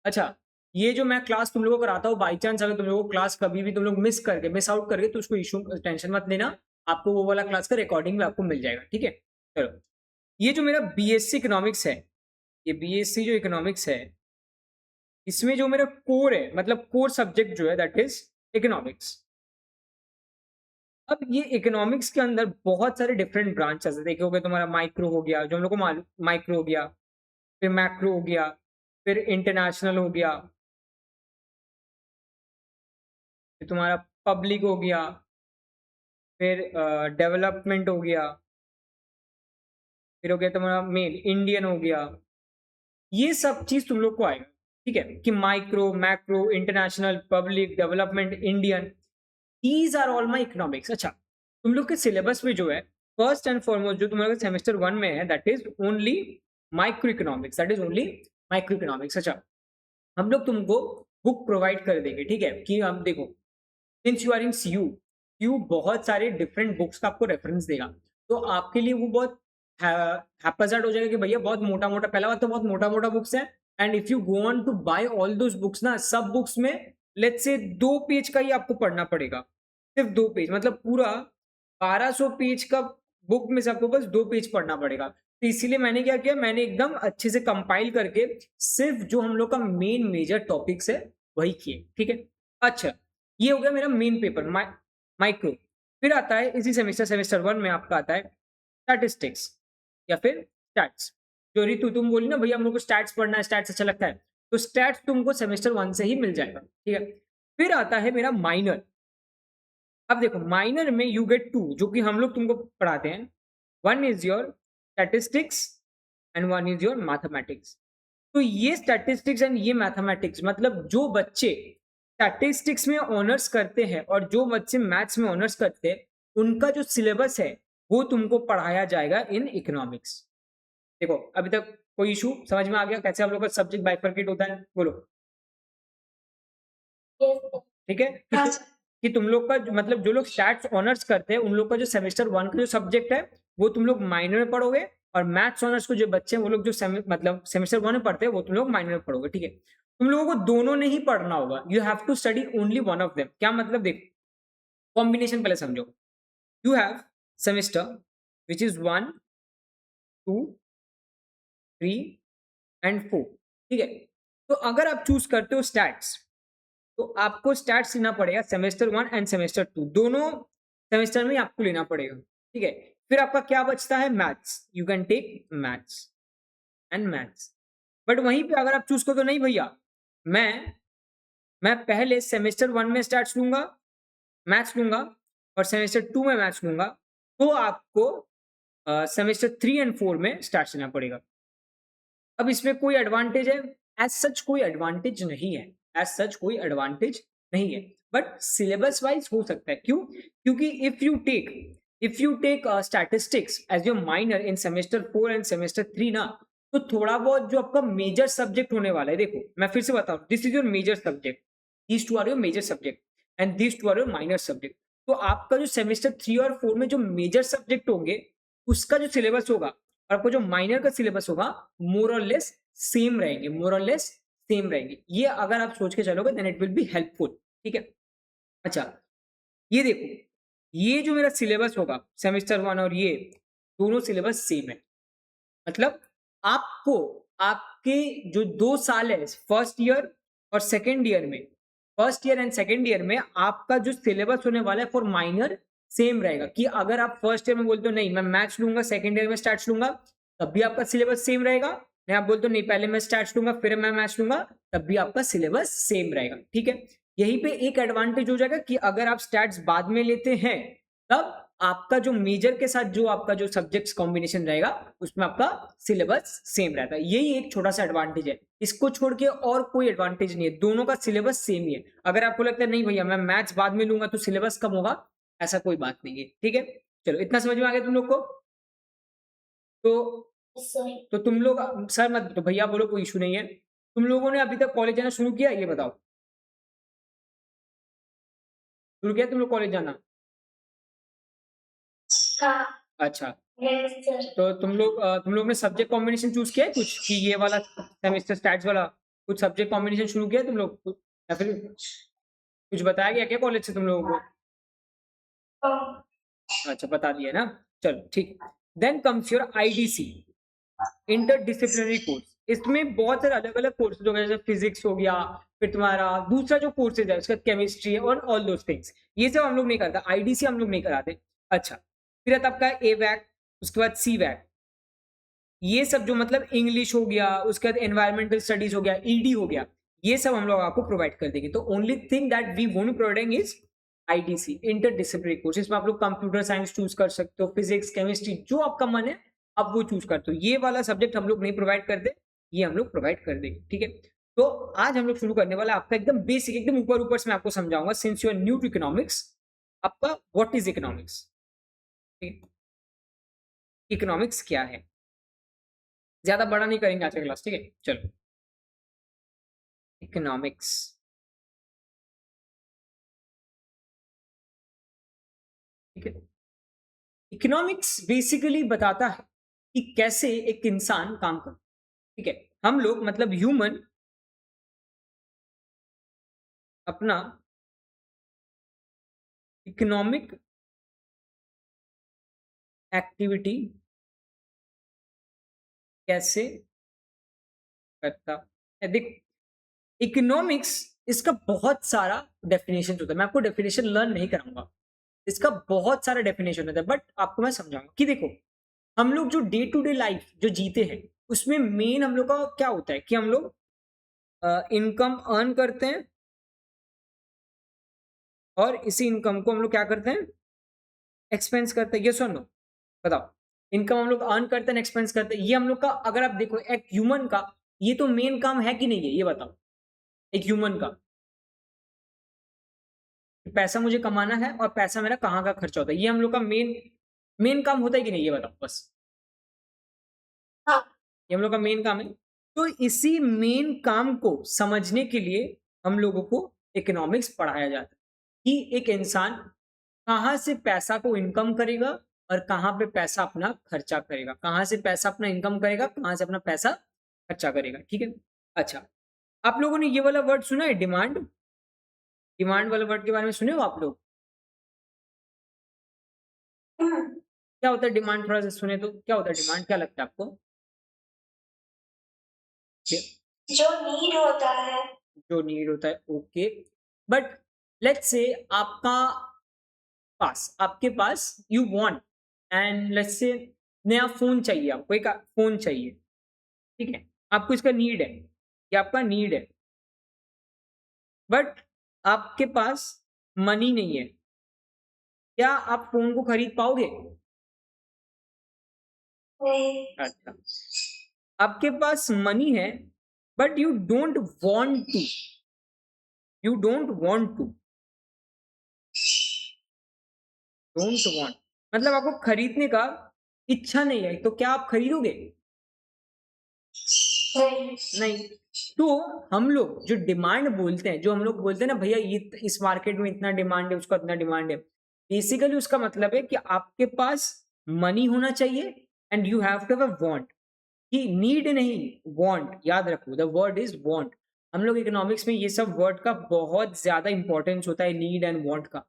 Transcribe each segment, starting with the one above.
अच्छा, ये जो मैं क्लास तुम लोगों को कराता हूँ, बाई चांस अगर तुम लोगों को क्लास कभी भी तुम लोग मिस आउट करके तो उसको इश्यू टेंशन मत लेना, आपको वो वाला क्लास का रिकॉर्डिंग भी आपको मिल जाएगा, ठीक है? चलो, ये जो मेरा बीएससी इकोनॉमिक्स है, ये बीएससी जो इकोनॉमिक्स है, इसमें जो मेरा कोर है, मतलब कोर सब्जेक्ट जो है दैट इज इकोनॉमिक्स। अब ये इकोनॉमिक्स के अंदर बहुत सारे डिफरेंट ब्रांचेस है। देखोगे तुम्हारा माइक्रो हो गया, जो हम लोग को मालूम, माइक्रो हो गया, फिर मैक्रो हो गया, फिर इंटरनेशनल हो गया, फिर तुम्हारा पब्लिक हो गया, फिर डेवलपमेंट हो गया, फिर हो गया तुम्हारा मेन इंडियन हो गया। ये सब चीज तुम लोग को आएगा, ठीक है? कि micro, macro, international, public, development, Indian, these are all my economics. अच्छा, तुम लोग के सिलेबस में जो है, फर्स्ट एंड फॉरमोस्ट जो तुम्हारे सेमेस्टर 1 में है that is only micro economics, that is only micro economics. अच्छा, हम लोग तुमको बुक प्रोवाइड कर देंगे, ठीक है? कि हम देखो, since you are in CU, CU बहुत सारे डिफरेंट बुक्स का आपको रेफरेंस देगा, तो आपके लिए वो बहुत हैप्पीजार्ड हो जाएगा कि भैया बहुत मोटा मोटा, पहला बात तो बहुत मोटा मोटा बुक्स है, and if you go on to buy all those books ना, सब बुक्स में लेट्स से 2 पेज का ही आपको पढ़ना पड़ेगा, सिर्फ 2 पेज, मतलब पूरा 1200 पेज का बुक में से आपको बस 2 पेज पढ़ना पड़ेगा। तो इसीलिए मैंने क्या किया, मैंने एकदम अच्छे से कंपाइल करके सिर्फ जो हम लोग का मेन मेजर टॉपिक्स है वही किए, ठीक है? अच्छा, ये हो गया मेरा मेन पेपर माइक्रो। फिर आता है इसी सेमेस्टर 1 में आपका आता है स्टैटिस्टिक्स या फिर स्टैट्स। जो ऋतु तुम बोली ना भैया हम लोग को स्टैट्स पढ़ना है, स्टैट्स अच्छा लगता है, तो स्टैट्स तुमको सेमेस्टर 1 से ही मिल जाएगा, ठीक है? फिर आता है मेरा माइनर। अब देखो माइनर में यू गेट 2 जो कि हम लोग तुमको पढ़ाते हैं। One is your statistics and one is your mathematics. तो ये स्टैटिस्टिक्स एंड ये मैथमेटिक्स, मतलब जो बच्चे स्टैटिस्टिक्स में ऑनर्स करते हैं और जो बच्चे मैथ्स में ऑनर्स करते हैं, उनका जो सिलेबस है वो तुमको पढ़ाया जाएगा इन इकोनॉमिक्स। देखो अभी तक कोई इशू समझ में आ गया कैसे हम लोग का सब्जेक्ट बाइफरकेट होता है? बोलो। ठीक है कि तुम लोग का मतलब जो लोग स्टैट्स ऑनर्स करते हैं उन लोग का जो सेमेस्टर 1 का जो सब्जेक्ट है वो तुम लोग माइनर में पढ़ोगे, और मैथ्स ऑनर्स को जो बच्चे हैं वो लोग जो मतलब सेमेस्टर 1 में पढ़ते हैं वो तुम लोग माइनर में पढ़ोगे, ठीक है? तुम लोगों को दोनों नहीं पढ़ना होगा, you have to study only one of them. क्या मतलब? देखो कॉम्बिनेशन पहले समझो। You have semester which is 1, 2, 3 and 4, ठीक है? तो अगर आप चूज करते हो स्टैट्स, तो आपको स्टैट्स लेना पड़ेगा सेमेस्टर 1 एंड सेमेस्टर 2, दोनों सेमेस्टर में आपको लेना पड़ेगा, ठीक है? फिर आपका क्या बचता है? Maths. You can take maths and maths. But वहीं पे अगर आप चूज करो तो नहीं भैया, मैं मैं पहले सेमेस्टर 1 में स्टैट्स लूंगा, मैथ्स लूंगा, और सेमेस्टर 2 में मैथ्स लूंगा, तो आपको सेमेस्टर 3 एंड 4 में स्टैट्स लेना पड़ेगा। अब इसमें कोई एडवांटेज है? एज सच कोई एडवांटेज नहीं है, एज सच कोई एडवांटेज नहीं है, बट सिलेबस वाइज हो सकता है। क्यों? क्योंकि if you take statistics as your minor in semester 4 and semester 3 ना, तो थोड़ा बहुत जो आपका मेजर सब्जेक्ट होने वाला है, देखो मैं फिर से बताऊं, this is your major subject, these two are your major subject and these two are your minor subject. तो आपका जो सेमेस्टर 3 और 4 में जो मेजर सब्जेक्ट होंगे उसका जो सिलेबस होगा और आपको जो माइनर का सिलेबस होगा मोर और लेस सेम रहेंगे, मोर और लेस सेम रहेंगे। ये अगर आप सोच के चलोगे then it will be helpful, ठीक है? अच्छा, ये देखो, ये जो मेरा सिलेबस होगा सेमेस्टर 1 और ये दोनों सिलेबस सेम है, मतलब आपको आपके जो 2 साल है फर्स्ट ईयर और सेकेंड ईयर में, first year and second year में आपका जो सिलेबस होने वाला है फॉर माइनर सेम रहेगा। कि अगर आप फर्स्ट ईयर में बोलते हो नहीं मैं मैथ्स लूंगा, सेकेंड ईयर में स्टैट्स लूंगा, तब भी आपका सिलेबस सेम रहेगा। नहीं आप बोलते हो नहीं पहले मैं स्टैट्स लूंगा फिर मैं मैथ्स लूंगा, तब भी आपका सिलेबस सेम रहेगा, ठीक है? यहीं पे एक एडवांटेज हो जाएगा कि अगर आप स्टैट्स बाद में लेते हैं तब आपका जो मेजर के साथ जो आपका जो सब्जेक्ट्स कॉम्बिनेशन रहेगा उसमें आपका सिलेबस सेम रहता है। यही एक छोटा सा एडवांटेज है, इसको छोड़ के और कोई एडवांटेज नहीं है, दोनों का सिलेबस सेम ही है। अगर आपको लगता है नहीं भैया मैं मैथ्स बाद में लूंगा तो सिलेबस कम होगा, ऐसा कोई बात नहीं है, ठीक है? चलो इतना समझ में आ गया तुम लोग को? तो तुम लोग सर मत तो भैया बोलो, कोई इशू नहीं है। तुम लोगों ने अभी तक कॉलेज जाना शुरू किया ये बताओ? शुरू किया तुम लोग कॉलेज जाना? हाँ। अच्छा, तो तुम लोग ने सब्जेक्ट कॉम्बिनेशन चूज किया है कुछ कि ये वाला सेमेस्टर स्टैट्स वाला? कुछ सब्जेक्ट कॉम्बिनेशन शुरू किया तुम लोग या फिर कुछ बताया गया क्या कॉलेज से तुम लोगों को? अच्छा, बता दिया ना, चलो ठीक। Then comes your IDC, interdisciplinary course. इसमें बहुत सारे अलग अलग कोर्सेज हो गए, जैसे फिजिक्स हो गया, फिर तुम्हारा दूसरा जो कोर्सेज है उसका केमिस्ट्री और ऑल दोस थिंग्स, ये सब हम लोग नहीं करते, आईडीसी हम लोग नहीं कराते। अच्छा, फिर आता आपका ए वैक, उसके बाद सी वैक, ये सब जो मतलब इंग्लिश हो गया, उसके बाद एनवायरमेंटल स्टडीज हो गया, ईडी हो गया, ये सब हम लोग आपको प्रोवाइड कर देंगे। तो only thing that we won't providing is IDC, interdisciplinary course. इसमें आप लोग कंप्यूटर साइंस चूज कर सकते हो, फिजिक्स, केमिस्ट्री, जो आपका मन है आप वो चूज करते हो। ये वाला सब्जेक्ट हम लोग नहीं प्रोवाइड करते, ये हम लोग प्रोवाइड कर देंगे, ठीक है। तो आज हम लोग शुरू करने वाला आपका एकदम बेसिक, एकदम ऊपर ऊपर से मैं आपको समझाऊंगा, since you are new to economics, आपका व्हाट इज इकोनॉमिक्स, इकोनॉमिक्स क्या है। ज्यादा बड़ा नहीं करेंगे आज का क्लास, ठीक है। चलो, इकोनॉमिक्स, ठीक है। इकोनॉमिक्स बेसिकली बताता है कि कैसे एक इंसान काम करता है, ठीक है। हम लोग मतलब ह्यूमन अपना इकोनॉमिक एक्टिविटी कैसे करता है। देख, इकोनॉमिक्स, इसका बहुत सारा डेफिनेशन होता है, मैं आपको डेफिनेशन लर्न नहीं कराऊंगा, इसका बहुत सारा डेफिनेशन होता है, बट आपको मैं समझाऊंगा कि देखो, हम लोग जो डे टू डे लाइफ जो जीते हैं, उसमें मेन हम लोग का क्या होता है कि हम लोग इनकम अर्न करते हैं, और इसी इनकम को हम लोग क्या करते हैं, एक्सपेंस करते हैं। यस और नो, बताओ। इनकम हम लोग अर्न करते हैं, एक्सपेंस करते हैं, ये हम लोग का, अगर आप देखो एक ह्यूमन का ये तो मेन काम है कि नहीं है, ये बताओ। एक ह्यूमन का पैसा मुझे कमाना है और पैसा मेरा कहाँ का खर्चा होता है, ये हम लोग का मेन मेन काम होता है कि नहीं, ये बताओ बस। हाँ, ये हम लोग का मेन काम है। तो इसी मेन काम को समझने के लिए हम लोगों को इकोनॉमिक्स पढ़ाया जाता है कि एक इंसान कहाँ से पैसा को इनकम करेगा और कहाँ पे पैसा अपना खर्चा करेगा, कहाँ से पैसा अपना इनकम करेगा, कहाँ से अपना पैसा खर्चा करेगा, ठीक है। अच्छा, आप लोगों ने ये वाला वर्ड सुना है, डिमांड? डिमांड वाले वर्ड के बारे में सुने हो आप लोग? क्या होता है डिमांड, थोड़ा सा सुने तो, क्या होता है डिमांड, क्या लगता है आपको? जो नीड होता है, जो नीड होता है, ओके। बट लेट्स से आपके पास you want, and let's say नया फोन चाहिए आपको, एक फोन चाहिए, ठीक है। आपको इसका नीड है, ये आपका नीड है, बट आपके पास मनी नहीं है, क्या आप फोन को खरीद पाओगे? नहीं। अच्छा, आपके पास मनी है but you don't want to, you don't want to, don't want मतलब आपको खरीदने का इच्छा नहीं है, तो क्या आप खरीदोगे? नहीं। तो हम लोग जो डिमांड बोलते हैं, जो हम लोग बोलते हैं ना, भैया ये इस मार्केट में इतना डिमांड है, उसका इतना डिमांड है, बेसिकली उसका मतलब है कि आपके पास मनी होना चाहिए and you have to have a want, कि नीड नहीं, वांट, याद रखो द वर्ड इज वांट। हम लोग इकोनॉमिक्स में ये सब वर्ड का बहुत ज्यादा इंपॉर्टेंस होता है, नीड एंड वांट का,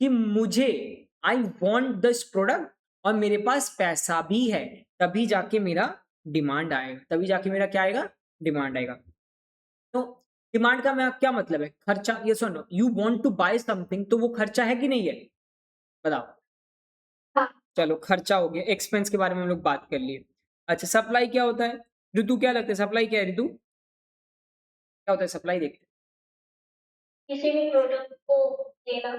कि मुझे, आई वांट दिस प्रोडक्ट और मेरे पास पैसा भी है, तभी जाके मेरा डिमांड आएगा, तभी जाके मेरा क्या आएगा, डिमांड आएगा। तो डिमांड का मैं क्या मतलब है, खर्चा। ये सुनो, you want to buy something, तो वो खर्चा है कि नहीं है, बताओ। हाँ। चलो, खर्चा हो गया, एक्सपेंस के बारे में हम लोग बात कर लिए। अच्छा, सप्लाई क्या होता है? ऋतु क्या लगता है, सप्लाई क्या है ऋतु, क्या होता है सप्लाई, देखते हैं। किसी भी प्रोडक्ट को देना,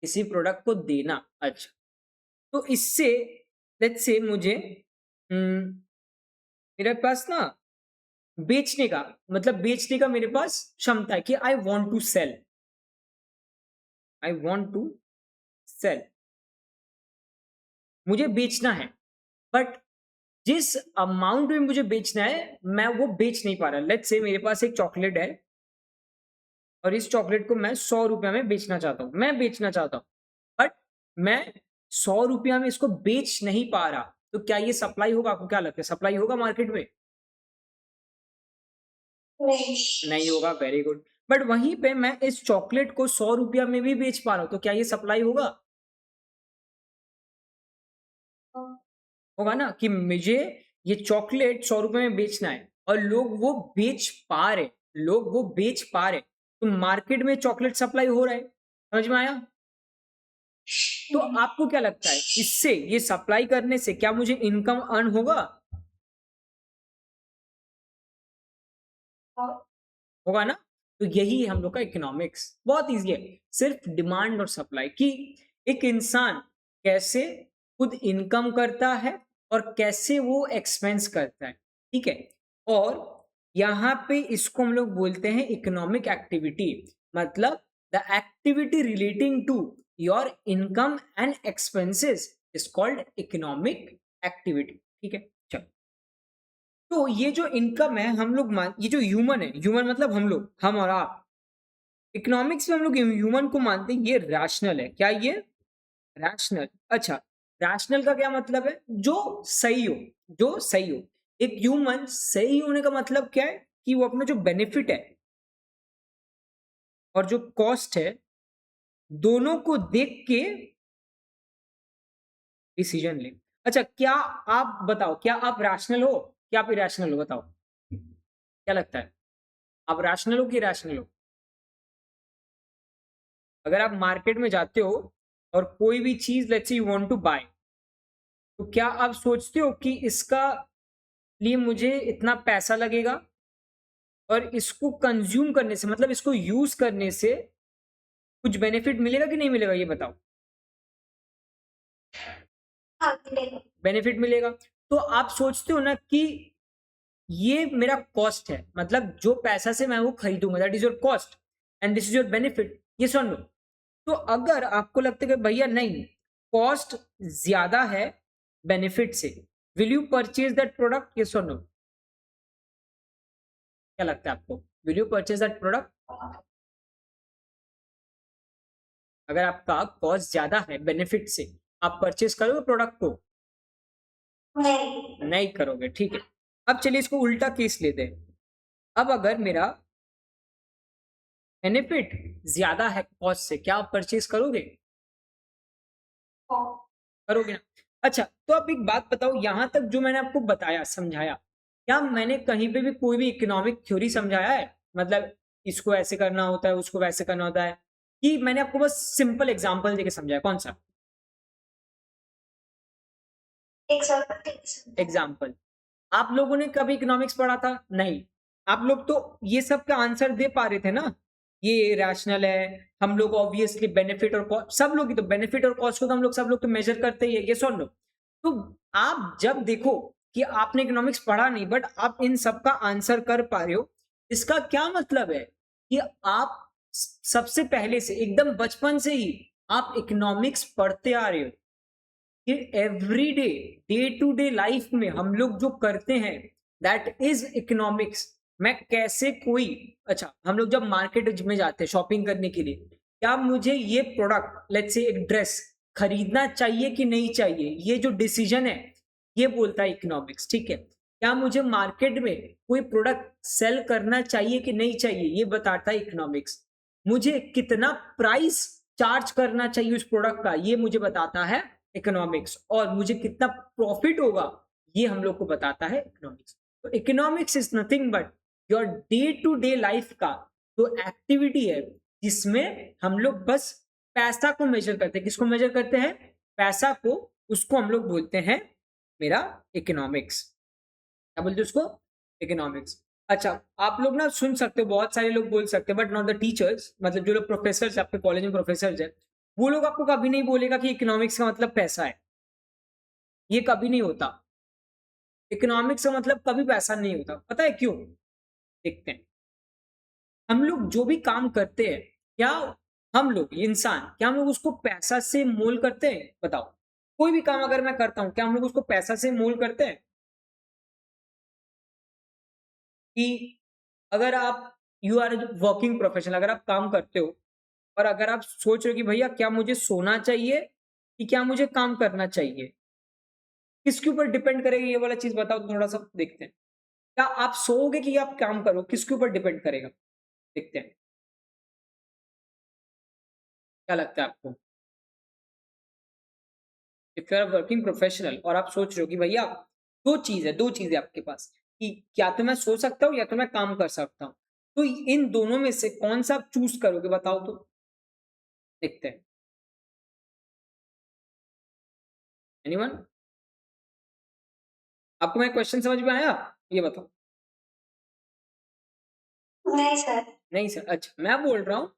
किसी प्रोडक्ट को देना। अच्छा, तो इससे लेट्स से मुझे मेरे पास ना बेचने का, मतलब बेचने का मेरे पास क्षमता है कि I want to sell, I want to sell, मुझे बेचना है, बट जिस अमाउंट में मुझे बेचना है मैं वो बेच नहीं पा रहा। लेट्स से मेरे पास एक चॉकलेट है और इस चॉकलेट को मैं 100 रुपया में बेचना चाहता हूँ, मैं बेचना चाहता हूँ, बट मैं 100 रुपया में इसको बेच नहीं पा रहा, तो क्या ये सप्लाई होगा? आपको क्या लगता है, सप्लाई होगा मार्केट में? नहीं होगा, वेरी गुड। बट वहीं पे मैं इस चॉकलेट को 100 रुपया में भी बेच पा रहा हूँ, तो क्या ये सप्लाई होगा? होगा ना, कि मुझे ये चॉकलेट 100 रुपए में बेचना है और लोग वो बेच पा रहे, लोग वो बेच पा रहे, तो मार्केट में चॉकलेट सप्लाई हो रहा है। समझ में आया? तो आपको क्या लगता है, इससे, ये सप्लाई करने से क्या मुझे इनकम अर्न होगा? होगा ना? तो यही है हम लोग का इकोनॉमिक्स, बहुत ईज़ी है। सिर्फ डिमांड और सप्लाई, कि एक इंसान कैसे खुद इनकम करता है और कैसे वो एक्सपेंस करता है, ठीक है? और यहाँ पे इसको हम लोग बोलते हैं इकोनॉमिक एक्टिविटी, मतलब the activity relating to your income and expenses is called economic activity, ठीक है? चलो, तो ये जो इनकम है हम लोग ये जो ह्यूमन है, ह्यूमन मतलब हम लोग, हम और आप, इकोनॉमिक्स में हम लोग ह्यूमन को मानते हैं ये रैशनल है। क्या ये? रैशनल। अच्छा, रैशनल का क्या मतलब है? जो सही हो, जो सही हो। एक ह्यूमन सही होने का मतलब क्या है? कि वो अपना जो बेनिफिट है और जो कॉस्ट है, दोनों को देख के डिसीजन ले। अच्छा, क्या आप बताओ, क्या आप रैशनल हो, क्या आप इरेशनल हो? बताओ, क्या लगता है, आप रैशनल हो कि इरेशनल हो? अगर आप मार्केट में जाते हो और कोई भी चीज, let's say you want to bye, तो क्या आप सोचते हो कि इसका लिए मुझे इतना पैसा लगेगा और इसको कंज्यूम करने से, मतलब इसको यूज करने से कुछ बेनिफिट मिलेगा कि नहीं मिलेगा, ये बताओ। बेनिफिट मिलेगा। तो आप सोचते हो ना कि ये मेरा कॉस्ट है, मतलब जो पैसा से मैं वो खरीदूंगा, that is your cost and this is your benefit, ये सुन लो। तो अगर आपको लगता है कि भैया नहीं, कॉस्ट ज्यादा है बेनिफिट से, will you purchase that product, ये सुन लो। क्या लगता है आपको, will you purchase that product? अगर आपका कॉस्ट ज्यादा है बेनिफिट से, आप परचेज करोगे प्रोडक्ट को? नहीं करोगे, ठीक है। अब चलिए इसको उल्टा केस लेते हैं। अब अगर मेरा बेनिफिट ज्यादा है कॉस्ट से, क्या आप परचेज करोगे? करोगे ना? अच्छा, तो अब एक बात बताओ, यहां तक जो मैंने आपको बताया, समझाया, क्या मैंने कहीं पे भी कोई भी इकोनॉमिक थ्योरी समझाया है? मतलब इसको ऐसे करना होता है, उसको वैसे करना होता है, कि मैंने आपको बस सिंपल एग्जांपल देके समझाया? कौन सा एग्जांपल? आप लोगों ने कभी इकोनॉमिक्स पढ़ा था? नहीं। आप लोग तो ये सब का आंसर दे पा रहे थे ना, ये रैशनल है, हम लोग ऑब्वियसली बेनिफिट और कॉस्ट, सब लोग ही तो बेनिफिट और कॉस्ट को तो हम लोग, सब लोग तो मेजर करते ही है, ये सुन लो। तो आप जब देखो कि आपने इकोनॉमिक्स पढ़ा नहीं बट आप इन सब का आंसर कर पा रहे हो, इसका क्या मतलब है? कि आप सबसे पहले से, एकदम बचपन से ही आप इकोनॉमिक्स पढ़ते आ रहे हो, कि everyday, day to day life में हम लोग जो करते हैं दैट इज इकोनॉमिक्स। मैं कैसे कोई, अच्छा, हम लोग जब मार्केट में जाते हैं शॉपिंग करने के लिए, क्या मुझे ये प्रोडक्ट, लेट्स से एक ड्रेस, खरीदना चाहिए कि नहीं चाहिए, ये जो डिसीजन है, ये बोलता है इकोनॉमिक्स, ठीक है? क्या मुझे मार्केट में कोई प्रोडक्ट सेल करना चाहिए कि नहीं चाहिए, ये बताता है इकोनॉमिक्स। मुझे कितना प्राइस चार्ज करना चाहिए उस प्रोडक्ट का, ये मुझे बताता है इकोनॉमिक्स। और मुझे कितना प्रॉफिट होगा, ये हम लोग को बताता है इकोनॉमिक्स। तो economics is nothing but your day to day life का जो एक्टिविटी है, जिसमें हम लोग बस पैसा को मेजर करते हैं। किसको मेजर करते हैं? पैसा को। उसको हम लोग बोलते हैं मेरा इकोनॉमिक्स। क्या बोलते हैं उसको? इकोनॉमिक्स। अच्छा, आप लोग ना सुन सकते हो, बहुत सारे लोग बोल सकते हैं बट नॉट द टीचर्स, मतलब जो लोग प्रोफेसर आपके कॉलेज में प्रोफेसर है, वो लोग आपको कभी नहीं बोलेगा कि इकोनॉमिक्स का मतलब पैसा है। ये कभी नहीं होता। इकोनॉमिक्स का मतलब कभी पैसा नहीं होता। पता है क्यों? देखते हैं। हम लोग जो भी काम करते हैं, क्या हम लोग इंसान, क्या हम लोग उसको पैसा से मोल करते हैं? बताओ, कोई भी काम अगर मैं करता हूं, क्या हम लोग उसको पैसा से मोल करते हैं? कि अगर आप, यू आर वर्किंग प्रोफेशनल, अगर आप काम करते हो और अगर आप सोच रहे हो कि भैया क्या मुझे सोना चाहिए कि क्या मुझे काम करना चाहिए, किसके ऊपर डिपेंड करेगी ये वाला चीज, बताओ, थोड़ा सा देखते हैं। क्या आप सोओगे कि आप काम करो, किसके ऊपर डिपेंड करेगा? देखते हैं, क्या लगता है आपको? If you are working professional और आप सोच रहे हो कि भैया दो चीज़ है आपके पास कि या तो मैं सो सकता हूँ या तो मैं काम कर सकता हूँ। तो इन दोनों में से कौन-सा आप चूज़ करोगे बताओ तो? देखते हैं। एनीवन? आपको मेरा क्वेश्चन समझ में आया? ये बताओ। नहीं सर। नहीं सर, अच्छा मैं बोल रहा हूँ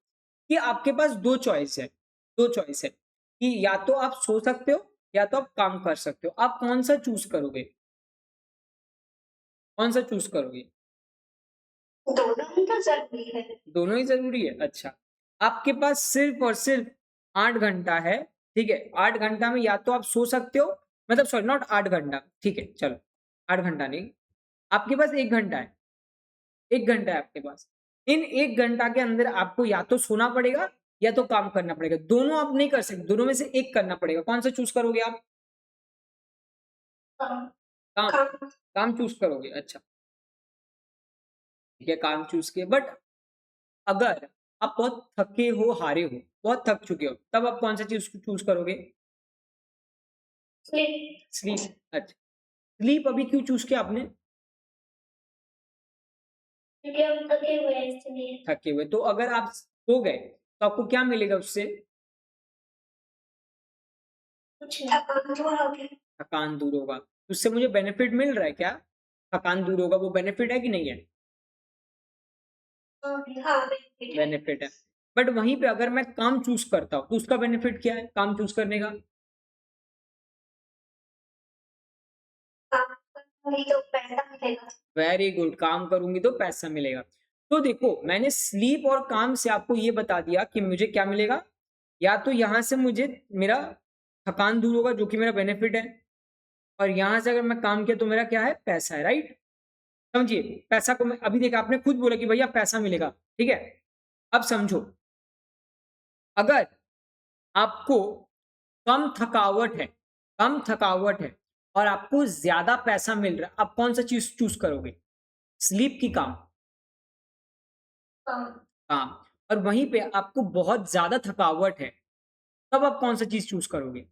कि आपके पास 2 चॉइस है, 2 चॉइस है कि या तो आप सो सकते हो या तो आप काम कर सकते हो। आप कौन-सा चूज़ करोगे? कौन-सा चूज़ करोगे? दोनों ही तो ज़रूरी है। दोनों ही ज़रूरी है, अच्छा। आपके पास सिर्फ़ और सिर्फ़ 8 घंटा है, ठीक है? 8 घंटा में या तो आप सो सकते हो मतलब सॉरी नॉट 8 घंटा, ठीक है, चलो 8 घंटा नहीं, आपके पास 1 घंटा है, 1 घंटा है आपके पास। इन 1 घंटा के अंदर आपको या तो सोना पड़ेगा या तो काम करना पड़ेगा। दोनों आप नहीं कर सकते, दोनों में से एक करना पड़ेगा। कौन-सा चूज़ करोगे आप? काम। काम काम। काम चूज़ करोगे, अच्छा, ठीक है, काम चूज़ किए बट अगर आप बहुत थके हो, हारे हो, बहुत थक चुके हो, तब आप कौन-सा चीज़ चूज़ करोगे? स्लीप। स्लीप, अच्छा। स्लीप अभी क्यों चूज़ किया आपने? क्योंकि हम थके हुए हैं इसलिए। थके हुए, तो अगर आप सो गए, तो आपको क्या मिलेगा उससे? कुछ नहीं। थकान दूर होगी। थकान दूर होगा। उससे मुझे बेनिफिट मिल रहा है क्या? थकान दूर होगा, वो बेनिफिट है कि नहीं है? हाँ, बेनिफिट है। बेनिफिट है। बट वहीं पे अगर मैं काम चूज़ करता हूँ, तो उसका बेनिफिट क्या है, काम चूज़ करने का? काम करूँगी तो पैसा मिलेगा। वेरी गुड, काम करूँगी तो पैसा मिलेगा। तो देखो, मैंने स्लीप और काम से आपको ये बता दिया कि मुझे क्या मिलेगा, या तो यहाँ से मुझे मेरा थकान दूर होगा जो कि मेरा बेनिफिट है और यहाँ से अगर मैं काम किया तो मेरा क्या है, पैसा है, राइट? समझिए, पैसा को मैं अभी देखा आपने खुद बोला कि भैया पैसा मिलेगा, ठीक है? अब समझो, अगर आपको कम थकावट है और आपको ज़्यादा पैसा मिल रहा है, आप कौन-सा चीज़ चूज़ करोगे? स्लीप की काम? काम। काम। और वहीं पे आपको बहुत ज़्यादा थकावट है, तब आप कौन-सा चीज़ चूज़ करोगे?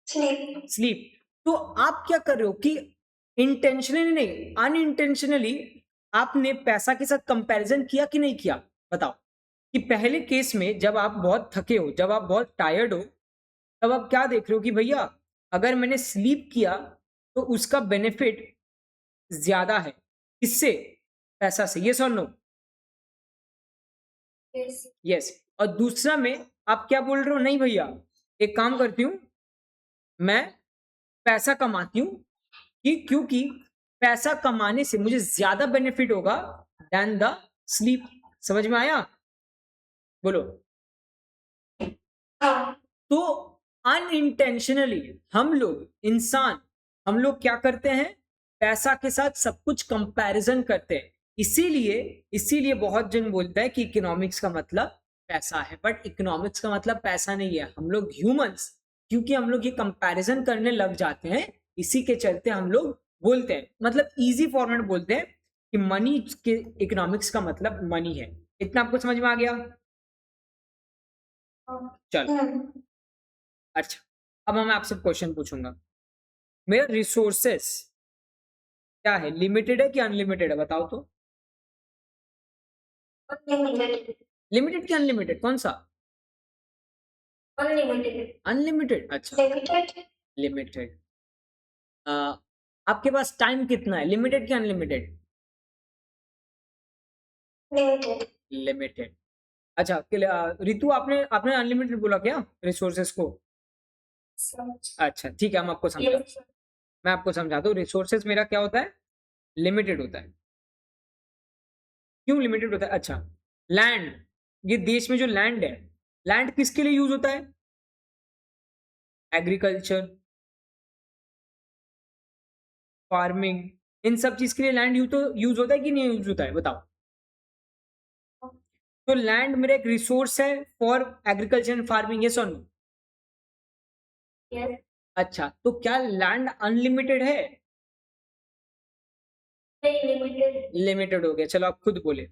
स्लीप। स्लीप। तो आप क्या कर रहे हो कि इंटेंशनली नहीं, अनइंटेंशनली आपने पैसा के साथ कंपैरिज़न किया कि नहीं किया? बताओ। कि पहले केस में जब आप बहुत थके हो, जब आप बहुत टायर्ड हो, तब आप क्या देख रहे हो कि भैया अगर मैंने स्लीप किया तो उसका बेनिफिट ज़्यादा है। किससे? पैसा से, येस और नो? यस। यस। और दूसरा में आप क्या बोल रहे हो? नहीं भैया, एक काम करती हूँ, मैं पैसा कमाती हूँ कि क्योंकि पैसा कमाने से मुझे ज़्यादा बेनिफिट होगा दैन द स्लीप। समझ में आया? बोलो। हाँ। तो अनइंटेंशनली हम लोग क्या करते हैं, पैसा के साथ सब कुछ कंपैरिजन करते हैं। इसीलिए बहुत जन बोलता है कि इकोनॉमिक्स का मतलब पैसा है, बट इकोनॉमिक्स का मतलब पैसा नहीं है। हम लोग ह्यूमंस, क्योंकि हम लोग ये कंपैरिजन करने लग जाते हैं, इसी के चलते हम लोग बोलते हैं, मतलब इजी फॉर्मेट बोलते हैं कि मनी के इकोनॉमिक्स का मतलब मनी है। इतना आपको समझ में आ गया? चलो, अच्छा, अब मैं आपसे क्वेश्चन पूछूंगा। मेरा रिसोर्सेस क्या है, लिमिटेड है कि अनलिमिटेड है, बताओ तो? अनलिमिटेड। लिमिटेड कि अनलिमिटेड, कौन सा? अनलिमिटेड। अनलिमिटेड, अच्छा। लिमिटेड। लिमिटेड। आपके पास टाइम कितना है, लिमिटेड कि अनलिमिटेड? लिमिटेड। लिमिटेड। अच्छा, रितु आपने आपने अनलिमिटेड बोला क्या रिसोर्सेस को? अच्छा, ठीक है, हम आपको समझा, यस। मैं आपको समझाता हूँ। रिसोर्सेस मेरा क्या होता है, लिमिटेड होता है। क्यों लिमिटेड होता है? अच्छा, लैंड, ये देश में जो लैंड है, लैंड किसके लिए यूज होता है? एग्रीकल्चर, फार्मिंग, इन सब चीज के लिए लैंड यूज होता है कि नहीं यूज होता है, बताओ? तो लैंड मेरा एक रिसोर्स है for agriculture and farming, yes और नो? यस। अच्छा, तो क्या लैंड अनलिमिटेड है? नहीं लिमिटेड लिमिटेड हो गया। चलो आप खुद बोले।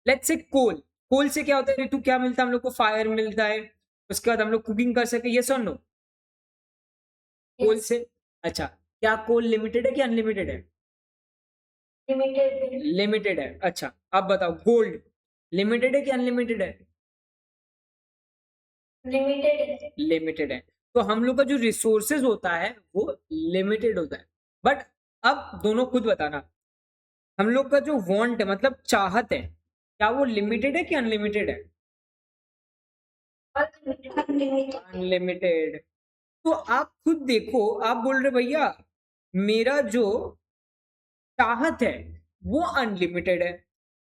लेट्स से कोल, कोल से क्या होता है ऋतु, क्या मिलता है हम लोग को? फायर मिलता है, उसके बाद हम लोग कुकिंग कर सके, यस और नो? कोल से, अच्छा क्या कोल लिमिटेड है कि अनलिमिटेड है? लिमिटेड लिमिटेड है। अच्छा अब बताओ गोल्ड लिमिटेड है कि अनलिमिटेड है? लिमिटेड लिमिटेड है। तो हम लोग का जो रिसोर्सेज होता है वो लिमिटेड होता है। बट अब दोनों खुद बताना, हम लोग का जो वांट है मतलब चाहत है, क्या वो लिमिटेड है कि अनलिमिटेड है? Unlimited unlimited. तो आप खुद देखो, आप बोल रहे भैया मेरा जो चाहत है वो अनलिमिटेड है,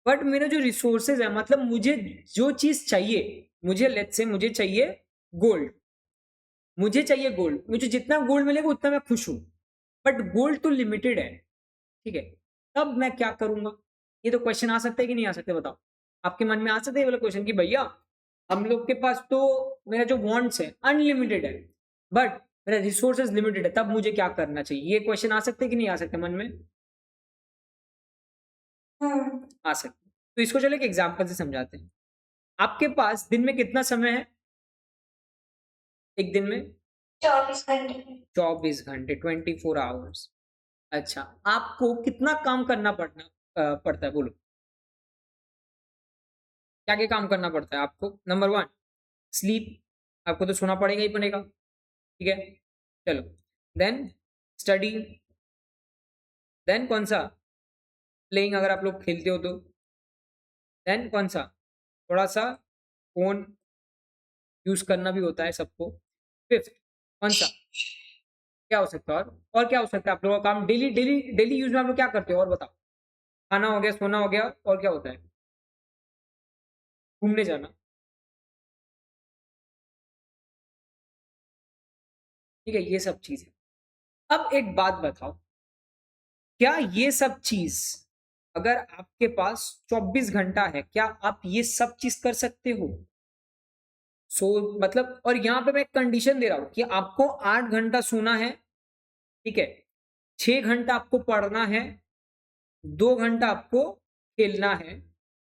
बट मेरा जो रिसोर्सेज है मतलब मुझे जो चीज चाहिए, मुझे लेट्स से मुझे चाहिए गोल्ड, मुझे चाहिए गोल्ड, मुझे जितना गोल्ड मिलेगा उतना मैं खुश हूं, बट गोल्ड तो लिमिटेड है, ठीक है? तब मैं क्या करूंगा? ये तो क्वेश्चन आ सकता है कि नहीं आ सकते? बताओ, आपके मन में आ सकते हैं वाला क्वेश्चन कि भैया हम लोग के पास तो मेरा जो वांट्स है अनलिमिटेड है, बट मेरा रिसोर्सेज लिमिटेड है, तब मुझे क्या करना चाहिए? ये क्वेश्चन आ सकते हैं कि नहीं आ सकते मन में? आ सकते। तो इसको चलो एक एग्जांपल से समझाते हैं। आपके पास दिन में कितना समय है? एक दिन में 24 घंटे 24 घंटे, 24 आवर्स। अच्छा, आपको कितना काम करना पड़ता है बोलो? क्या क्या काम करना पड़ता है आपको? नंबर 1 स्लीप, आपको तो सोना पड़ेगा ही पड़ेगा, ठीक है? चलो, देन स्टडी, देन कौन सा? प्लेइंग, अगर आप लोग खेलते हो तो, देन कौन सा? थोड़ा सा फोन यूज करना भी होता है सबको। फिफ्थ कौन सा? क्या हो सकता है? और क्या हो सकता है आप लोगों का काम डेली डेली डेली यूज में आप लोग क्या करते हो और बताओ? खाना हो गया, सोना हो गया, और क्या होता है? घूमने जाना, ठीक है? ये सब चीज है। अब एक बात बताओ, क्या ये सब चीज अगर आपके पास 24 घंटा है, क्या आप ये सब चीज कर सकते हो? सो मतलब, और यहाँ पे मैं एक कंडीशन दे रहा हूं कि आपको 8 घंटा सोना है, ठीक है? 6 घंटा आपको पढ़ना है, 2 घंटा आपको खेलना है,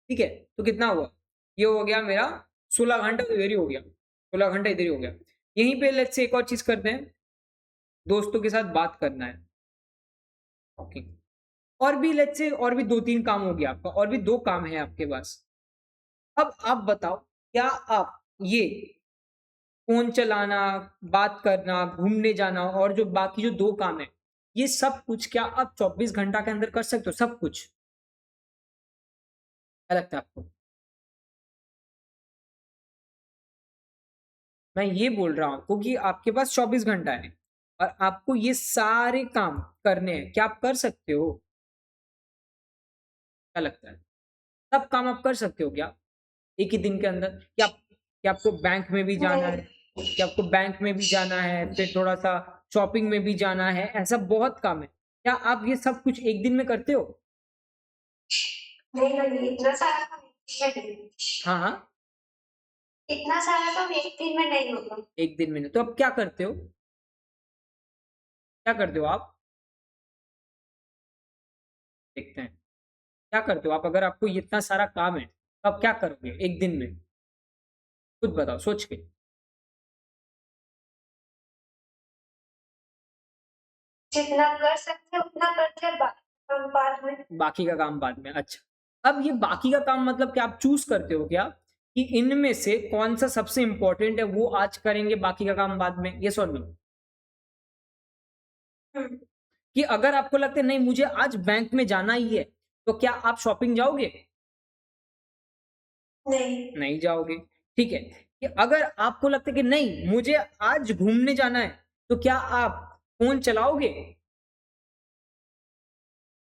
ठीक है? तो कितना हुआ? ये हो गया मेरा 16 घंटा, तो इधर ही हो गया, 16 घंटा इधर ही हो गया। यहीं पे लेट्स से एक और चीज करते हैं, दोस्तों के साथ बात करना है, ओके? और भी लेट्स से और भी 2-3 काम हो गया आपका, और भी 2 काम है आपके पास। अब आप बताओ, क्या आप ये फोन चलाना, बात करना, घूमने जाना, और जो बाकी जो 2 काम है, ये सब कुछ क्या आप 24 घंटा के अंदर कर सकते हो? सब कुछ? क्या लगता है आपको? मैं ये बोल रहा हूं आपको कि आपके पास 24 घंटा है और आपको ये सारे काम करने हैं, क्या आप कर सकते हो? क्या लगता है? सब काम आप कर सकते हो क्या एक ही दिन के अंदर? क्या आपको बैंक में भी जाना है, क्या आपको बैंक में भी जाना है, फिर थोड़ा सा शॉपिंग में भी जाना है, ऐसा बहुत काम है, क्या आप ये सब कुछ एक दिन में करते हो? नहीं नहीं इतना सारा काम एक दिन में नहीं। हाँ हाँ, इतना सारा काम एक दिन में नहीं होगा एक दिन में नहीं। तो आप क्या करते हो? क्या करते हो आप? देखते हैं क्या करते हो आप। अगर आपको इतना सारा काम है तो आप क्या करोगे एक दिन में? खुद बताओ सोच के। जितना कर सकते हैं उतना करते हैं हम बाद में बाकी का काम बाद में, अच्छा। अब ये बाकी का काम मतलब क्या आप चूज करते हो क्या कि इनमें से कौन सा सबसे इंपॉर्टेंट है वो आज करेंगे, बाकी का काम बाद में? ये और नो? कि अगर आपको लगता है नहीं मुझे आज बैंक में जाना ही है, तो क्या आप शॉपिंग जाओगे? नहीं नहीं जाओगे, ठीक है? कि अगर आपको लगता है कि नहीं मुझे आज घूमने जाना है, तो क्या आप फोन चलाओगे?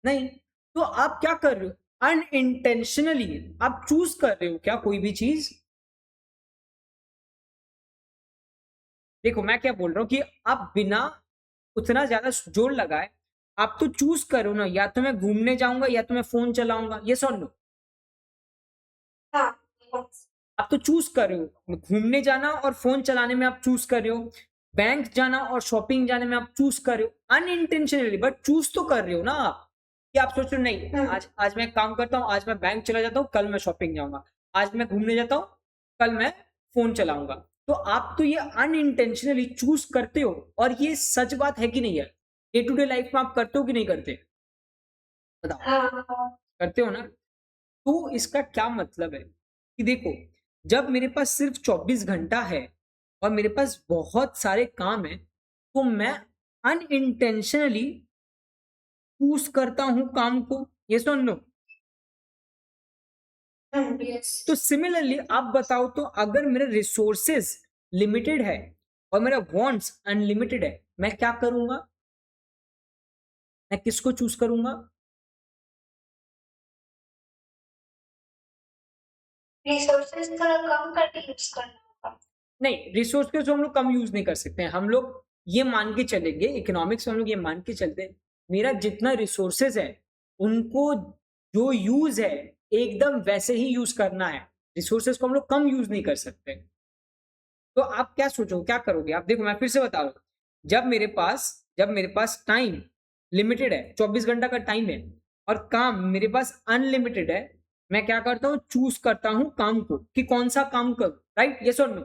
नहीं। तो आप क्या कर रहे हो? अनइंटेंशनली आप चूज कर रहे हो क्या कोई भी चीज? देखो मैं क्या बोल रहा हूं कि आप बिना उतना ज्यादा जोर लगाए आप तो चूज करो ना, या तो मैं घूमने जाऊंगा या तो मैं फोन चलाऊंगा, ये सुन लो। हाँ आप तो चूज कर रहे हो, घूमने जाना और फोन चलाने में आप चूज कर रहे हो, बैंक जाना और शॉपिंग जाने में आप चूज कर रहे हो, अनइंटेंशनली बट चूज तो कर रहे हो ना आप। कि आप सोच रहे हो नहीं आज मैं काम करता हूँ, आज मैं बैंक चला जाता हूँ, कल मैं शॉपिंग जाऊंगा, आज मैं घूमने जाता हूँ, कल मैं फोन चलाऊंगा। तो आप तो ये अनइंटेंशनली चूज करते हो, और ये सच बात है कि नहीं है? डे टू डे लाइफ में आप करते हो कि नहीं करते? बताओ। हाँ करते हो ना? तो इसका क्या मतलब है कि देखो, जब मेरे पास सिर्फ 24 घंटा है और मेरे पास बहुत सारे काम है, तो मैं अनइंटेंशनली चूज करता हूं काम को। ये सुन लो। यस तो सिमिलरली आप बताओ, तो अगर मेरे रिसोर्सेज लिमिटेड है और मेरा वांट्स अनलिमिटेड है, मैं क्या करूंगा? मैं किसको चूज करूंगा? रिसोर्सेज थोड़ा कम करके यूज करना होगा। नहीं, रिसोर्स के तो हम लोग कम यूज नहीं कर सकते हैं। हम लोग ये मान के चलेंगे, इकोनॉमिक्स में हम लोग ये मान के चलते हैं, मेरा जितना रिसोर्सेज है उनको जो यूज है एकदम वैसे ही यूज करना है। रिसोर्सेज को हम लोग कम यूज नहीं कर सकते। तो आप क्या सोचो, क्या करोगे आप? देखो, मैं फिर से बता रहा हूँ, जब मेरे पास टाइम लिमिटेड है, 24 घंटा का टाइम है, और काम मेरे पास अनलिमिटेड है, मैं क्या करता हूँ? चूज करता हूँ काम को, कि कौन सा काम करूं। राइट? यस और नो?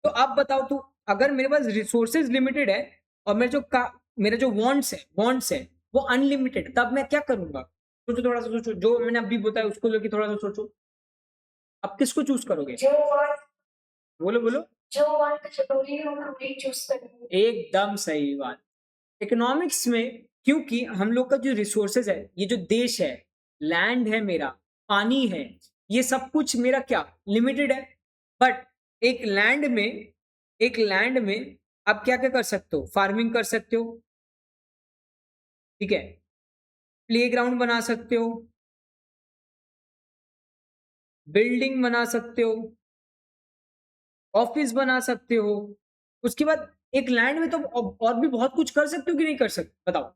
तो आप बताओ, तो अगर मेरे पास रिसोर्सेज लिमिटेड है और मेरा जो वांट्स है वो अनलिमिटेड, तब मैं क्या करूंगा? सोचो, थोड़ा सा सोचो, जो मैंने अभी बताया उसको लेके थोड़ा सा सोचो। आप किसको चूज करोगे? जो वर्ड बोलो बोलो। जो वर्ड जरूरी हो वही चूज करेंगे। एकदम सही बात। इकोनॉमिक्स में क्योंकि हम लोग का जो रिसोर्सेज है, ये जो देश है, लैंड है मेरा, पानी है, ये सब कुछ मेरा क्या लिमिटेड है। बट एक लैंड में आप क्या क्या कर सकते हो? फार्मिंग कर सकते हो, ठीक है, प्लेग्राउंड बना सकते हो, बिल्डिंग बना सकते हो, ऑफिस बना सकते हो। उसके बाद एक लैंड में तो और भी बहुत कुछ कर सकते हो कि नहीं कर सकते? बताओ।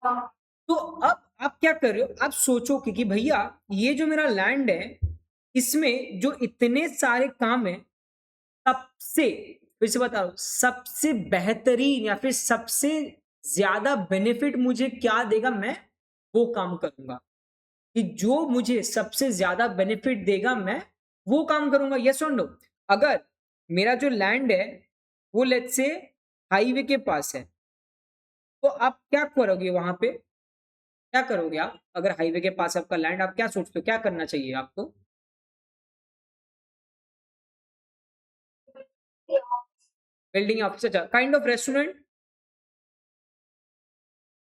हाँ तो अब आप क्या कर रहे हो? आप सोचो कि भैया, ये जो मेरा लैंड है, इसमें जो इतने सारे काम है, सबसे, फिर से बता रहा हूं, सबसे बेहतरीन या फिर सबसे ज्यादा बेनिफिट मुझे क्या देगा, मैं वो काम करूंगा। कि जो मुझे सबसे ज्यादा बेनिफिट देगा, मैं वो काम करूंगा। यस और नो? अगर मेरा जो लैंड है वो लेट्स से हाईवे के पास है, तो आप क्या करोगे वहां पे? क्या करोगे आप अगर हाईवे के पास आपका लैंड? आप क्या सोचते हो, क्या करना चाहिए आपको? बिल्डिंग, ऑफिस, अच्छा, काइंड ऑफ रेस्टोरेंट।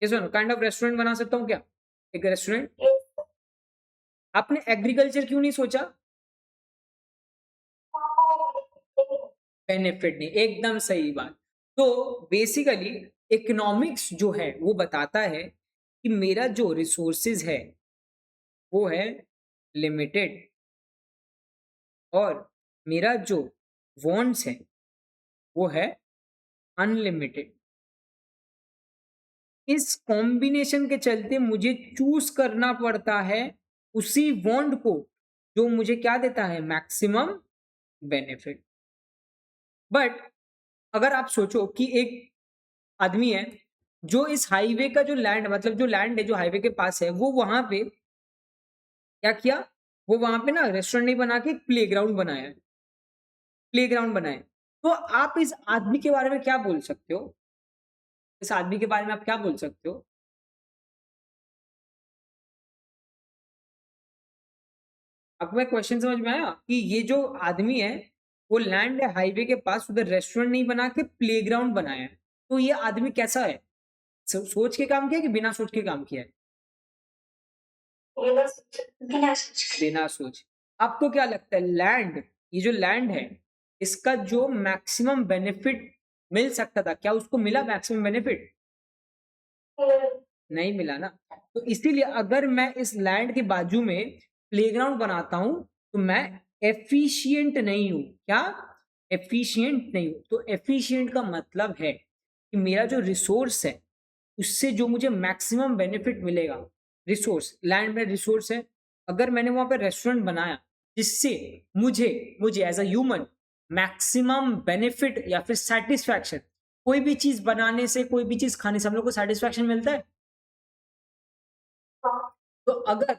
यस और नो? काइंड ऑफ रेस्टोरेंट बना सकता हूँ क्या? एक रेस्टोरेंट। आपने एग्रीकल्चर क्यों नहीं सोचा? बेनिफिट नहीं, एकदम सही बात। तो बेसिकली इकोनॉमिक्स जो है वो बताता है कि मेरा जो रिसोर्सेज है वो है लिमिटेड, और मेरा जो वांट्स है वो है अनलिमिटेड। इस कॉम्बिनेशन के चलते मुझे चूज करना पड़ता है उसी वांट को जो मुझे क्या देता है? Maximum benefit. बट अगर आप सोचो कि एक आदमी है जो इस हाईवे का जो लैंड, मतलब जो लैंड है जो हाईवे के पास है, वो वहां पे क्या किया? वो वहां पे ना रेस्टोरेंट नहीं बना के प्लेग्राउंड बनाया, प्लेग्राउंड बनाया। तो आप इस आदमी के बारे में क्या बोल सकते हो? इस आदमी के बारे में आप क्या बोल सकते हो? आपको मैं क्वेश्चन समझ में आया कि ये जो आदमी है वो लैंड है हाईवे के पास, उधर रेस्टोरेंट नहीं बना के प्लेग्राउंड बनाया है। तो ये आदमी कैसा है? सोच के काम किया कि बिना सोच के काम किया है? बिना सोच। आपको क्या लगता है, लैंड, ये जो लैंड है, इसका जो मैक्सिमम बेनिफिट मिल सकता था, क्या उसको मिला मैक्सिमम बेनिफिट? नहीं मिला ना। तो इसीलिए अगर मैं इस लैंड के बाजू में प्लेग्राउंड बनाता हूं, तो मैं एफिशिएंट नहीं हूं। क्या? एफिशिएंट नहीं हूं। तो एफिशिएंट का मतलब है कि मेरा जो रिसोर्स है उससे जो मुझे मैक्सिमम बेनिफिट मिलेगा। रिसोर्स, लैंड में रिसोर्स है, अगर मैंने वहां पे रेस्टोरेंट बनाया जिससे मुझे मुझे as a human maximum benefit या फिर सेटिस्फैक्शन कोई भी चीज बनाने से, कोई भी चीज खाने से हम लोग को सेटिस्फैक्शन मिलता है। हाँ, तो अगर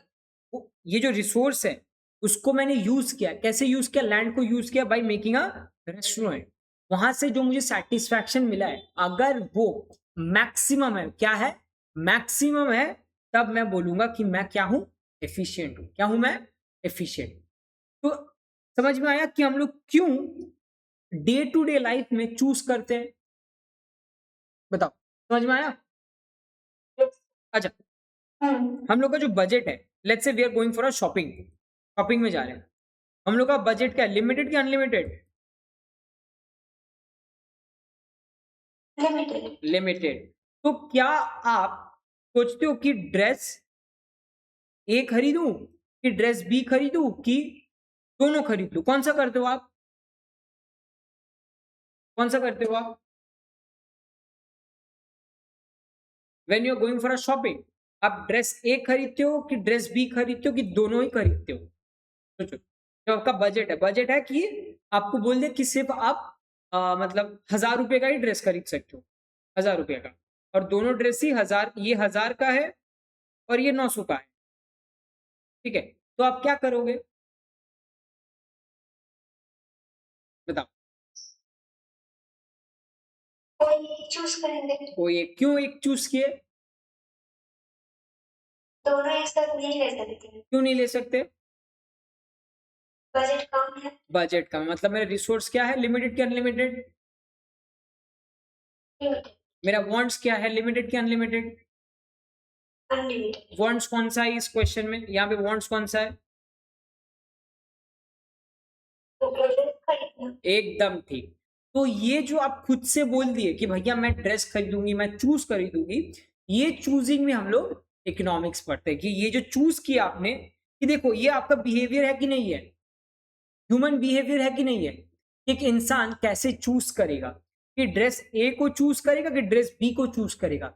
ये जो रिसोर्स है उसको मैंने यूज किया, कैसे यूज किया, लैंड को यूज किया बाय मेकिंग अ रेस्टोरेंट, वहां से जो मुझे सेटिस्फैक्शन मिला है, अगर वो मैक्सिमम है, क्या है, मैक्सिमम है, तब मैं बोलूंगा कि मैं क्या हूं, एफिशिएंट हूं। क्या हूं मैं, एफिशिएंट। तो समझ में आया कि हम लोग क्यों डे टू डे लाइफ में चूज करते हैं, बताओ, समझ में आया। अच्छा, हम लोग का जो बजट है, let's say we are going for a shopping, shopping में जा रहे हैं, हम लोग का बजट क्या है, लिमिटेड क्या अनलिमिटेड, लिमिटेड। लिमिटेड। तो क्या आप सोचते हो कि ड्रेस ए खरीदूं कि ड्रेस बी खरीदूं कि दोनों खरीद लूं, कौन सा करते हो आप, कौन सा करते हो आप when you are going for a shopping, आप ड्रेस ए खरीदते हो कि ड्रेस बी खरीदते हो कि दोनों ही खरीदते हो, सोचो। जो आपका बजट है कि आपको बोल दे कि सिर्फ आप मतलब 1000 रुपए का ही ड्रेस खरीद सकते हो, 1000 रुपए का, और दोनों ड्रेस ही 1000, ये 1000 का है और ये 900 का है, ठीक है, तो आप क्या करोगे, बताओ। कोई चूज करेंगे, वो ये क्यों एक चूज किए, दोनों एक साथ नहीं ले सकते, क्यों नहीं ले सकते, बजट कम है। बजट का मतलब मेरा रिसोर्स क्या है, लिमिटेड क्या अनलिमिटेड, लिमिटेड, मेरा वांट्स क्या है, लिमिटेड क्या अनलिमिटेड, अनलिमिटेड। वांट्स कौन सा है इस क्वेश्चन में, यहाँ पे वांट्स कौन सा है, तो ड्रेस खरीदना। एकदम ठीक। तो ये जो आप खुद से बोल दिए कि भैया मैं ड्रेस खरीदूंगी, मैं चूज खरीदूंगी, ये चूजिंग में हम लोग इकोनॉमिक्स पढ़ते हैं कि ये जो चूज किया आपने, कि देखो ये आपका बिहेवियर है कि नहीं है, ह्यूमन बिहेवियर है कि नहीं है, एक इंसान कैसे चूज करेगा, कि ड्रेस ए को चूज करेगा कि ड्रेस बी को चूज करेगा,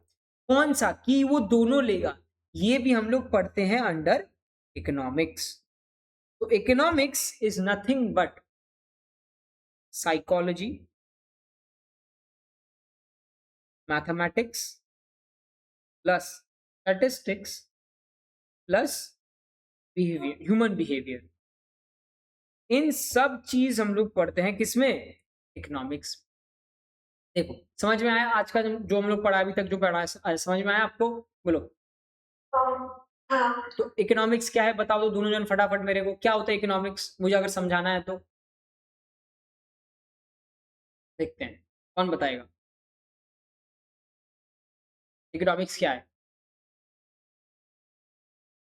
कौन सा, कि वो दोनों लेगा, ये भी हम लोग पढ़ते हैं अंडर इकोनॉमिक्स। तो economics is nothing but psychology, mathematics plus statistics plus behaviour, human behaviour, इन सब चीज हम लोग पढ़ते हैं किसमें, इकोनॉमिक्स। देखो समझ में आया आज का जो हम लोग पढ़ा अभी तक, जो पढ़ा है समझ में आया आपको, बोलो। हाँ, तो इकोनॉमिक्स क्या है बताओ तो दोनों जन फटाफट मेरे को, क्या होता है इकोनॉमिक्स, मुझे अगर समझाना है तो, देखते हैं कौन बताएगा, इकोनॉमिक्स क्या है,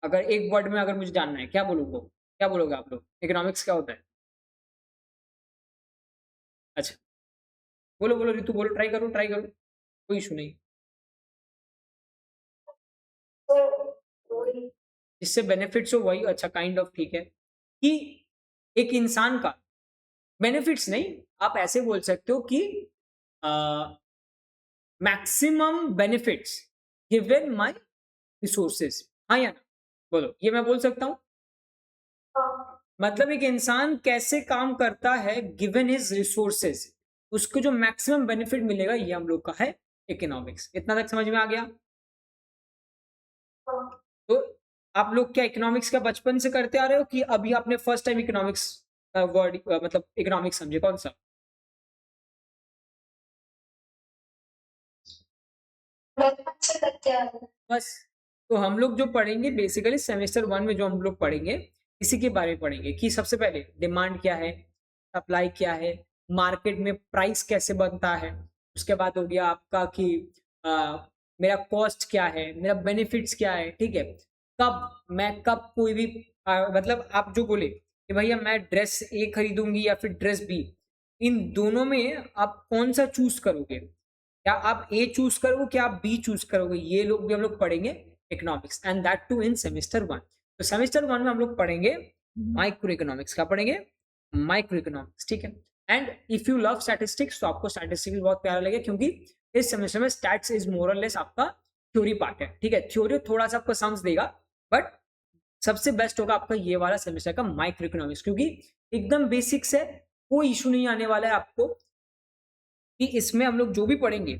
अगर एक वर्ड में अगर मुझे जानना है, क्या बोलूंगा, क्या बोलोगे आप लोग, इकोनॉमिक्स क्या होता है, अच्छा बोलो बोलो रितु बोलो, ट्राई करो, कोई इशू नहीं, तो वही। जिससे बेनिफिट्स हो वही, अच्छा काइंड ऑफ ठीक है, कि एक इंसान का बेनिफिट्स नहीं, आप ऐसे बोल सकते हो कि maximum benefits given my resources, हाँ या ना, बोलो, ये मैं बोल सकता हूँ, हाँ, मतलब एक इंसान कैसे काम करता है गिवन हिज रिसोर्सेज, उसको जो मैक्सिमम बेनिफिट मिलेगा, ये हम लोग का है इकोनॉमिक्स। इतना तक समझ में आ गया। हाँ। तो आप लोग क्या इकोनॉमिक्स का बचपन से करते आ रहे हो कि अभी आपने फर्स्ट टाइम इकोनॉमिक्स वर्ड मतलब इकोनॉमिक्स समझे, कौन सा, बचपन से करते आ रहे हैं। बस। तो हम लोग जो पढ़ेंगे बेसिकली सेमेस्टर 1 में जो हम लोग पढ़ेंगे, इसी के बारे में पढ़ेंगे कि सबसे पहले डिमांड क्या है, सप्लाई क्या है, मार्केट में प्राइस कैसे बनता है, उसके बाद हो गया आपका कि मेरा कॉस्ट क्या है, मेरा बेनिफिट्स क्या है, ठीक है, कब कोई भी मतलब आप जो बोले कि भैया मैं ड्रेस ए खरीदूंगी या फिर ड्रेस बी, इन दोनों में आप कौन सा चूज करोगे, क्या आप ए चूज करोगे, क्या आप बी चूज करोगे, ये लोग भी हम लोग पढ़ेंगे economics, and that too in semester 1। तो सेमेस्टर 1 में हम लोग पढ़ेंगे माइक्रो इकोनॉमिक्स, क्या पढ़ेंगे, माइक्रो इकोनॉमिक्स, ठीक है। And if you love statistics तो आपको स्टैटिस्टिक्स बहुत प्यारा लगे, क्योंकि इस सेमेस्टर में स्टैट्स इज मोर और लेस आपका थ्योरी पार्ट है, ठीक है, थ्योरी थोड़ा सा आपको सम्स देगा, बट सबसे बेस्ट होगा आपका ये वाला सेमेस्टर का माइक्रो इकोनॉमिक्स, क्योंकि एकदम बेसिक्स है, कोई इशू नहीं आने वाला है आपको, कि इसमें हम लोग जो भी पढ़ेंगे,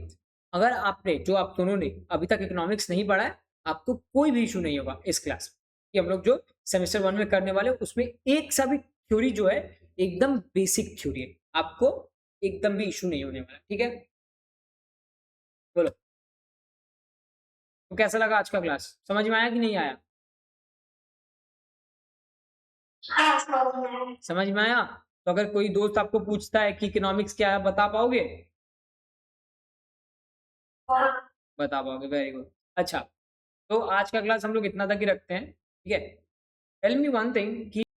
अगर आपने जो आप दोनों ने अभी तक इकोनॉमिक्स नहीं पढ़ा है, आपको कोई भी इशू नहीं होगा इस क्लास में, कि हम लोग जो सेमेस्टर 1 में करने वाले हैं, उसमें एक सा भी थ्योरी जो है एकदम बेसिक थ्योरी है, आपको एकदम भी इशू नहीं होने वाला, ठीक है? बोलो, तो कैसा लगा आज का क्लास? समझ में आया कि नहीं आया? हाँ समझ में आया। समझ में आया? तो अगर कोई दोस्त आपको पूछता है कि इकोनॉमिक्स क्या है, बता पाओगे? हाँ बता पाओगे, वेरी गुड। अच्छा, तो आज का क्लास हम लोग इतना तक ही रखते हैं, ठीक है? टेल मी वन थिंग कि